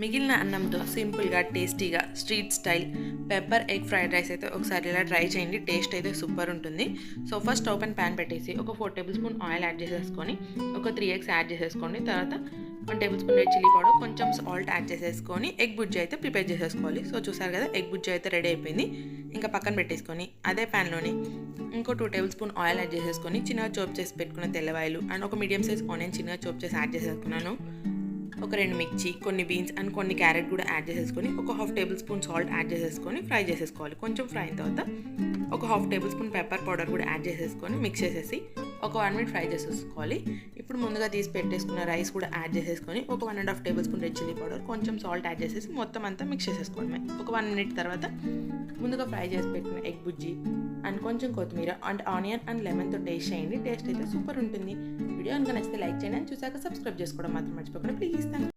మిగిలిన అన్నంతో సింపుల్గా టేస్టీగా street style pepper egg fried rice అయితే ఒకసారి ఇలా ట్రై చేయండి. టేస్ట్ అయితే సూపర్ ఉంటుంది. సో ఫస్ట్ ఓపెన్ ప్యాన్ పెట్టేసి ఒక 4 టేబుల్ స్పూన్ ఆయిల్ యాడ్ చేసేసుకొని ఒక 3 ఎగ్స్ యాడ్ చేసేసుకోండి. తర్వాత 1 table spoon red chilli powder, కొంచెం సాల్ట్ యాడ్ చేసేసుకొని ఎగ్ బుజ్జి అయితే ప్రిపేర్ చేసేసుకోవాలి. సో చూసారు కదా, ఎగ్ బుజ్జి అయితే రెడీ అయిపోయింది. ఇంకా పక్కన పెట్టేసుకొని అదే ప్యాన్లోని ఇంకో 2 టేబుల్ స్పూన్ ఆయిల్ యాడ్ చేసేసుకొని చిన్నగా చోప్ చేసి పెట్టుకున్న తెల్లవాయలు అండ్ ఒక మీడియం సైజ్ ఆనియన్ చిన్నగా చోప్ చేసి యాడ్ చేసేసుకున్నాను. ఒక 2 మిర్చి, కొన్ని బీన్స్ అండ్ కొన్ని క్యారెట్ కూడా యాడ్ చేసేసుకొని ఒక 1/2 టేబుల్ స్పూన్ సాల్ట్ యాడ్ చేసేసుకొని ఫ్రై చేసేసుకోవాలి. కొంచెం ఫ్రై అయిన తర్వాత ఒక 1/2 టేబుల్ స్పూన్ పెప్పర్ పౌడర్ కూడా యాడ్ చేసేసుకొని మిక్స్ చేసేసి ఒక 1 మినిట్ ఫ్రై చేసేసుకోవాలి. ఇప్పుడు ముందుగా తీసి పెట్టేసుకున్న రైస్ కూడా యాడ్ చేసేసుకొని ఒక 1.5 table spoon red chilli powder, కొంచెం సాల్ట్ యాడ్ చేసేసి మొత్తం అంతా మిక్స్ చేసేసుకోవడమే. ఒక 1 మినిట్ తర్వాత ముందుగా ఫ్రై చేసి పెట్టుకున్న ఎగ్ బుజ్జి అండ్ కొంచెం కొత్తిమీర అండ్ ఆనియన్ అండ్ లెమన్తో టేస్ట్ చేయండి. టేస్ట్ అయితే సూపర్ ఉంటుంది. వీడియో కనుక నచ్చితే లైక్ చేయండి. చూసాక సబ్స్క్రైబ్ చేసుకోవడం మాత్రం మర్చిపోకండి ప్లీజ్.